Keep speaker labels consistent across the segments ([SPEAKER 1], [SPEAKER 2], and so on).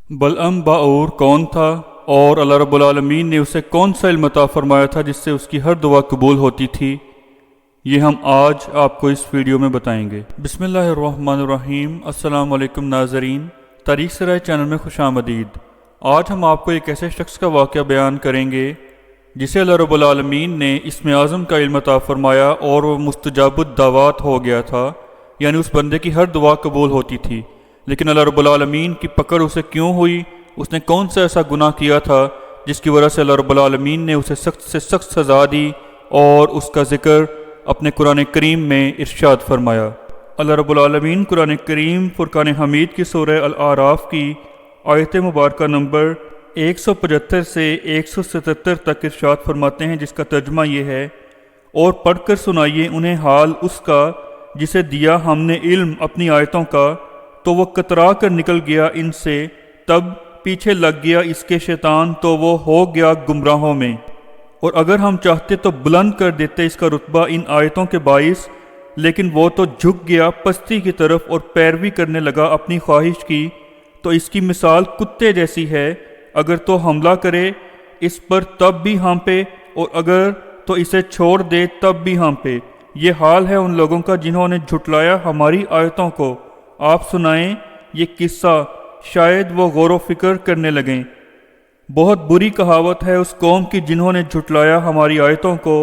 [SPEAKER 1] बलअम Bauer कौन था और अल्लाह रब्बुल आलमीन ने उसे कौन सा इल्म अता फरमाया था जिससे उसकी हर दुआ कबूल होती थी। ये हम आज आपको इस वीडियो में बताएंगे। बिस्मिल्लाहिर्रहमानिर्रहीम। अस्सलाम वालेकुम नाज़रीन, तारीख़ से राय चैनल में खुशामदीद। आज हम आपको एक ऐसे शख्स का वाक़या बयान करेंगे जिसे अल्लाह रब्बुल आलमीन ने इस्म आज़म का इल्म अता फरमाया और वह मुस्तजाबुद दावात हो गया था, यानी उस बंदे की हर दुआ कबूल होती थी। लेकिन अल्लाह रब्बुल आलमीन की पकड़ उसे क्यों हुई? उसने कौन सा ऐसा गुनाह किया था जिसकी वजह से अल्लाह रब्बुल आलमीन ने उसे सख्त से सख्त सज़ा दी और उसका ज़िक्र अपने कुरान करीम में इरशाद फरमाया। अल्लाह रब्बुल आलमीन कुरान करीम फुरकान हमीद की सूरह अल आराफ की आयत मुबारक नंबर 175 से 177 तक इरशाद फरमाते हैं, जिसका तर्जुमा ये है, और पढ़कर सुनाइए उन्हें हाल उसका जिसे दिया हमने इल्म अपनी आयतों का, तो वह कतरा कर निकल गया इनसे, तब पीछे लग गया इसके शैतान, तो वो हो गया गुमराहों में। और अगर हम चाहते तो बुलंद कर देते इसका रुतबा इन आयतों के बाइस, लेकिन वो तो झुक गया पस्ती की तरफ और पैरवी करने लगा अपनी ख्वाहिश की। तो इसकी मिसाल कुत्ते जैसी है, अगर तो हमला करे इस पर तब भी हाँपे, और अगर तो इसे छोड़ दे तब भी हाँपे। ये हाल है उन लोगों का जिन्होंने झुटलाया हमारी आयतों को। आप सुनाएं ये किस्सा, शायद वो गौर व फिक्र करने लगें। बहुत बुरी कहावत है उस कौम की जिन्होंने झुटलाया हमारी आयतों को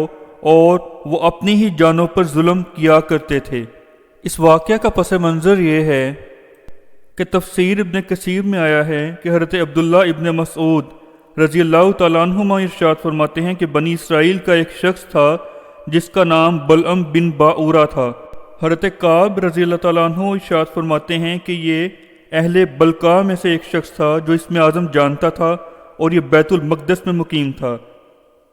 [SPEAKER 1] और वो अपनी ही जानों पर जुल्म किया करते थे। इस वाक़या का पस मंज़र ये है कि तफसीर इब्न कसीर में आया है कि हज़रत अब्दुल्ला इब्न मसऊद रज़ी अल्लाह तआला अन्हुमा इरशाद फरमाते हैं कि बनी इसराइल का एक शख्स था जिसका नाम बलअम बिन बाऊरा था। हज़रत काब रज़ी अल्लाह तआला अन्हु इरशाद फरमाते हैं कि ये अहले बलका में से एक शख्स था जो इसमें आज़म जानता था और ये बैतुल मक़दस में मुकीम था।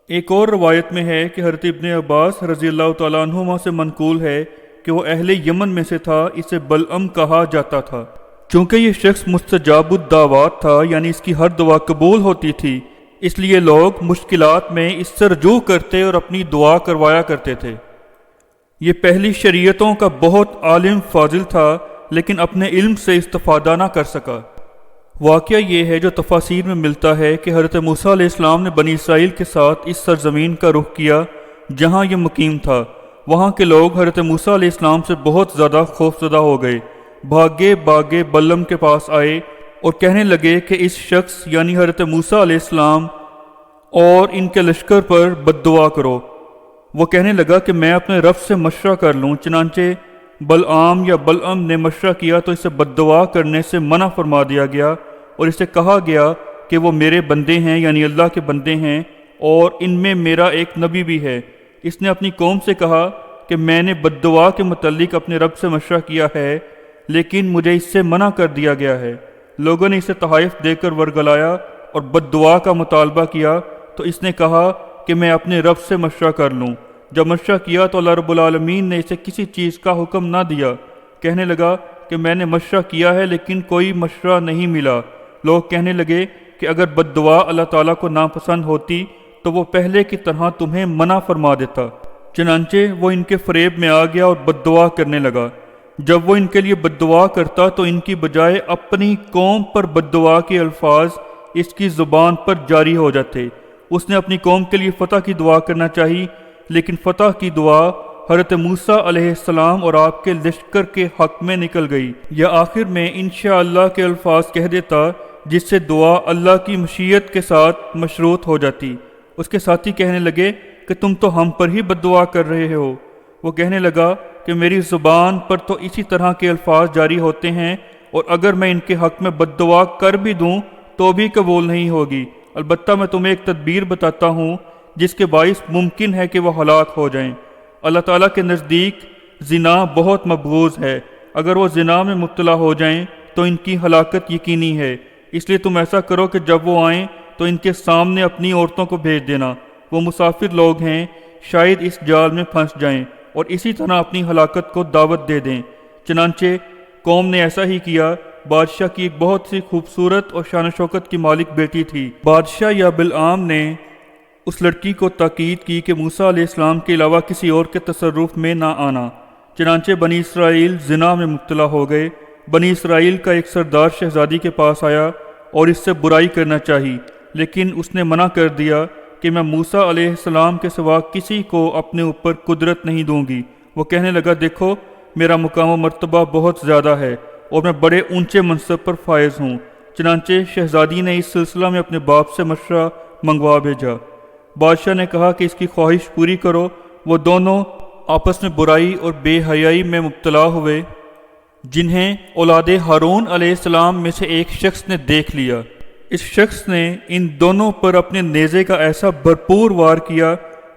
[SPEAKER 1] एक और रवायत में है कि हज़रत इब्न अब्बास रज़ी अल्लाह तआला अन्हुमा से मनकूल है कि वो अहले यमन में से था, इसे बलअम कहा जाता था। चूँकि ये शख्स मुस्तजाबुद दावात था, यानी इसकी हर दुआ कबूल होती थी, इसलिए लोग मुश्किलात में इससे रजू करते और अपनी दुआ करवाया करते थे। ये पहली शरीयतों का बहुत आलिम फाजिल था, लेकिन अपने इल्म से इस्तिफादा ना कर सका। वाक़या ये है जो तफासीर में मिलता है कि हज़रत मूसा अलैहिस्सलाम ने बनी इसराइल के साथ इस सरज़मीन का रुख किया जहाँ ये मुकीम था। वहाँ के लोग हज़रत मूसा अलैहिस्सलाम से बहुत ज़्यादा खौफज़दा हो गए, भागे भागे बलअम के पास आए और कहने लगे कि इस शख्स यानी हज़रत मूसा अलैहिस्सलाम और इनके लश्कर पर बद्दुआ करो। वो कहने लगा कि मैं अपने रब से मशवरा कर लूँ। चनांचे बलआम या बलअम ने मशवरा किया तो इसे बद्दुआ करने से मना फरमा दिया गया और इसे कहा गया कि वो मेरे बंदे हैं, यानी अल्लाह के बंदे हैं, और इनमें मेरा एक नबी भी है। इसने अपनी कौम से कहा कि मैंने बद्दुआ के मुतल्लिक अपने रब से मशवरा किया है, लेकिन मुझे इससे मना कर दिया गया है। लोगों ने इसे तहाइफ देकर वरगलाया और बद्दुआ का मुतालबा किया, तो इसने कहा कि मैं अपने रब से मशवरा कर लूँ। जब मशवरा किया तो अल्लाह रब्बुल आलमीन ने इसे किसी चीज़ का हुक्म ना दिया। कहने लगा कि मैंने मशवरा किया है लेकिन कोई मशवरा नहीं मिला। लोग कहने लगे कि अगर बद्दुआ अल्लाह ताला को नापसंद होती तो वो पहले की तरह तुम्हें मना फरमा देता। चनांचे वो इनके फरेब में आ गया और बद्दुआ करने लगा। जब वो इनके लिए बद्दुआ करता तो इनकी बजाय अपनी कौम पर बद्दुआ के अल्फाज इसकी ज़ुबान पर जारी हो जाते। उसने अपनी कौम के लिए फ़तह की दुआ करना चाहिए, लेकिन फ़तह की दुआ हज़रत मूसा अलैहिस्सलाम और आपके लश्कर के हक़ में निकल गई, या आखिर में इंशाअल्लाह के अल्फाज कह देता, जिससे दुआ अल्लाह की मशीयत के साथ मशरूत हो जाती। उसके साथी कहने लगे कि तुम तो हम पर ही बद्दुआ कर रहे हो। वो कहने लगा कि मेरी ज़ुबान पर तो इसी तरह के अल्फाज जारी होते हैं, और अगर मैं इनके हक़ में बद्दुआ कर भी दूँ तो भी कबूल नहीं होगी। अलबत्ता मैं तुम्हें एक तदबीर बताता हूँ जिसके बाइस मुमकिन है कि वह हलाक हो जाएं। अल्लाह ताला के नज़दीक ज़िना बहुत मबगूज़ है। अगर वो ज़िना में मुब्तला हो जाएं तो इनकी हलाकत यकीनी है। इसलिए तुम ऐसा करो कि जब वो आएँ तो इनके सामने अपनी औरतों को भेज देना। वो मुसाफिर लोग हैं, शायद इस जाल में फंस जाएं और इसी तरह अपनी हलाकत को दावत दे दें। चनांचे कौम ने ऐसा ही किया। बादशाह की एक बहुत सी खूबसूरत और शान शौकत की मालिक बेटी थी। बादशाह या बिलआम ने उस लड़की को ताकीद की कि मूसा अलैहिस्सलाम के अलावा किसी और के तसर्रुफ में ना आना। चनांचे बनी इसराइल ज़िना में मुब्तला हो गए। बनी इसराइल का एक सरदार शहजादी के पास आया اور اس سے برائی کرنا چاہی، لیکن اس نے منع کر دیا کہ میں موسیٰ علیہ السلام کے سوا کسی کو اپنے اوپر قدرت نہیں دوں گی۔ وہ کہنے لگا، دیکھو میرا مقام و مرتبہ بہت زیادہ ہے اور میں بڑے اونچے منصب پر فائز ہوں۔ چنانچہ شہزادی نے اس سلسلہ میں اپنے باپ سے مشورہ منگوا بھیجا۔ بادشاہ نے کہا کہ اس کی خواہش پوری کرو۔ وہ دونوں آپس میں برائی اور بے حیائی میں مبتلا ہوئے، جنہیں اولاد ہارون علیہ السلام میں سے ایک شخص نے دیکھ لیا۔ اس شخص نے ان دونوں پر اپنے نیزے کا ایسا بھرپور وار کیا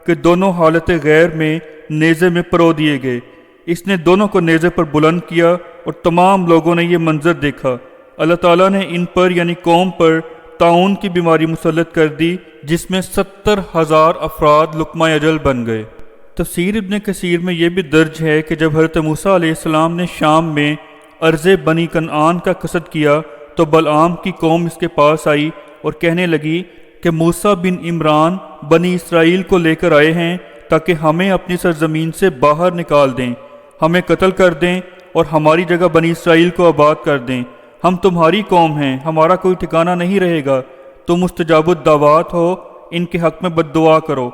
[SPEAKER 1] کہ دونوں حالت غیر میں نیزے میں پرو دیے گئے۔ اس نے دونوں کو نیزے پر بلند کیا اور تمام لوگوں نے یہ منظر دیکھا۔ اللہ تعالیٰ نے ان پر یعنی قوم پر طاعون کی بیماری مسلط کر دی، جس میں 70,000 افراد لقمہ اجل بن گئے۔ تفسیر ابن کثیر میں یہ بھی درج ہے کہ جب حضرت موسیٰ علیہ السلام نے شام میں ارض بنی کنعان کا قصد کیا تو بلعام کی قوم اس کے پاس آئی اور کہنے لگی کہ موسیٰ بن عمران بنی اسرائیل کو لے کر آئے ہیں تاکہ ہمیں اپنی سرزمین سے باہر نکال دیں، ہمیں قتل کر دیں اور ہماری جگہ بنی اسرائیل کو آباد کر دیں۔ ہم تمہاری قوم ہیں، ہمارا کوئی ٹھکانہ نہیں رہے گا، تم مستجاب الدعوات ہو، ان کے حق میں بد دعا کرو۔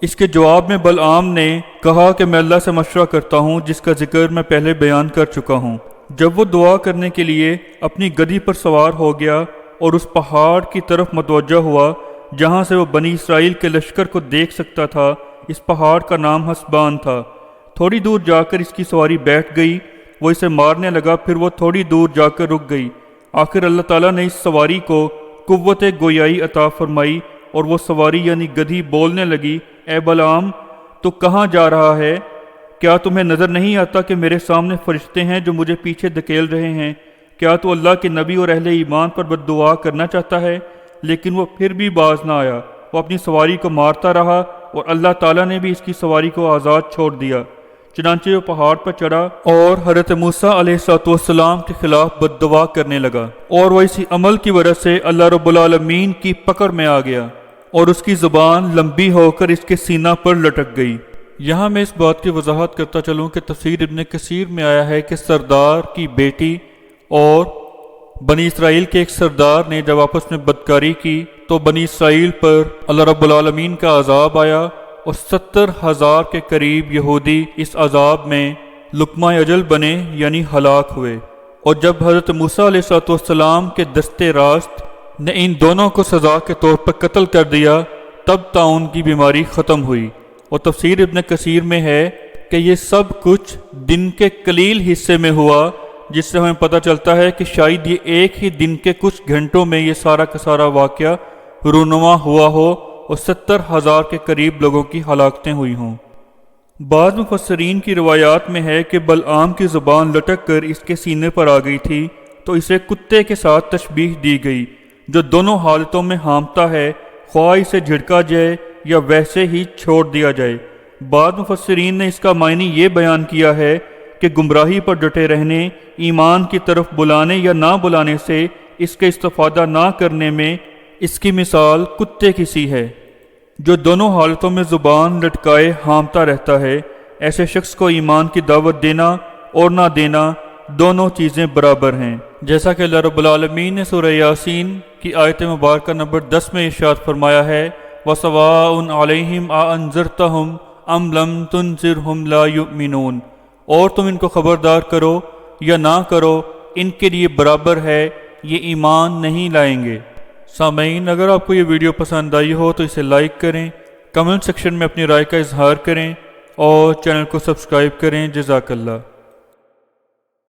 [SPEAKER 1] اس کے جواب میں بلعام نے کہا کہ میں اللہ سے مشورہ کرتا ہوں جس کا ذکر میں پہلے بیان کر چکا ہوں۔ جب وہ دعا کرنے کے لیے اپنی گدھی پر سوار ہو گیا اور اس پہاڑ کی طرف متوجہ ہوا جہاں سے وہ بنی اسرائیل کے لشکر کو دیکھ سکتا تھا، اس پہاڑ کا نام حسبان تھا۔ تھوڑی دور جا کر اس کی سواری بیٹھ گئی، وہ اسے مارنے لگا، پھر وہ تھوڑی دور جا کر رک گئی۔ آخر اللہ تعالیٰ نے اس سواری کو قوت گویائی عطا فرمائی اور وہ سواری یعنی گدھی بولنے لگی، اے بلعام تو کہاں جا رہا ہے؟ کیا تمہیں نظر نہیں آتا کہ میرے سامنے فرشتے ہیں جو مجھے پیچھے دھکیل رہے ہیں؟ کیا تو اللہ کے نبی اور اہل ایمان پر بد دعا کرنا چاہتا ہے؟ لیکن وہ پھر بھی باز نہ آیا، وہ اپنی سواری کو مارتا رہا اور اللہ تعالیٰ نے بھی اس کی سواری کو آزاد چھوڑ دیا۔ چنانچہ وہ پہاڑ پر چڑھا اور حضرت موسیٰ علیہ السلام کے خلاف بد دعا کرنے لگا، اور وہ اسی عمل کی وجہ سے اللہ رب العالمین کی پکڑ میں آ گیا اور اس کی زبان لمبی ہو کر اس کے سینہ پر لٹک گئی۔ یہاں میں اس بات کی وضاحت کرتا چلوں کہ تفسیر ابن کثیر میں آیا ہے کہ سردار کی بیٹی اور بنی اسرائیل کے ایک سردار نے جب آپس میں بدکاری کی تو بنی اسرائیل پر اللہ رب العالمین کا عذاب آیا اور 70,000 کے قریب یہودی اس عذاب میں لقمہ اجل بنے یعنی ہلاک ہوئے۔ اور جب حضرت موسیٰ علیہ السلام کے دست راست نے ان دونوں کو سزا کے طور پر قتل کر دیا تب طاعون کی بیماری ختم ہوئی۔ اور تفسیر ابن کثیر میں ہے کہ یہ سب کچھ دن کے قلیل حصے میں ہوا، جس سے ہمیں پتہ چلتا ہے کہ شاید یہ ایک ہی دن کے کچھ گھنٹوں میں یہ سارا کا سارا واقعہ رونما ہوا ہو اور 70,000 کے قریب لوگوں کی ہلاکتیں ہوئی ہوں۔ بعض مفسرین کی روایات میں ہے کہ بلعام کی زبان لٹک کر اس کے سینے پر آ گئی تھی تو اسے کتے کے ساتھ تشبیہ دی گئی جو دونوں حالتوں میں ہامتا ہے، خواہ اسے جھڑکا جائے یا ویسے ہی چھوڑ دیا جائے۔ بعض مفسرین نے اس کا معنی یہ بیان کیا ہے کہ گمراہی پر ڈٹے رہنے، ایمان کی طرف بلانے یا نہ بلانے سے اس کے استفادہ نہ کرنے میں اس کی مثال کتے کی سی ہے جو دونوں حالتوں میں زبان لٹکائے ہامتا رہتا ہے۔ ایسے شخص کو ایمان کی دعوت دینا اور نہ دینا دونوں چیزیں برابر ہیں، جیسا کہ اللہ رب العالمین نے سورہ یاسین کی آیت مبارکہ نمبر 10 میں ارشاد فرمایا ہے، وَسَوَاءٌ عَلَيْهِمْ أَأَنذَرْتَهُمْ أَمْ لَمْ تُنذِرْهُمْ لَا يُؤْمِنُونَ، اور تم ان کو خبردار کرو یا نہ کرو ان کے لیے برابر ہے، یہ ایمان نہیں لائیں گے۔ سامعین، اگر آپ کو یہ ویڈیو پسند آئی ہو تو اسے لائک کریں، کمنٹ سیکشن میں اپنی رائے کا اظہار کریں اور چینل کو سبسکرائب کریں۔ جزاک اللہ۔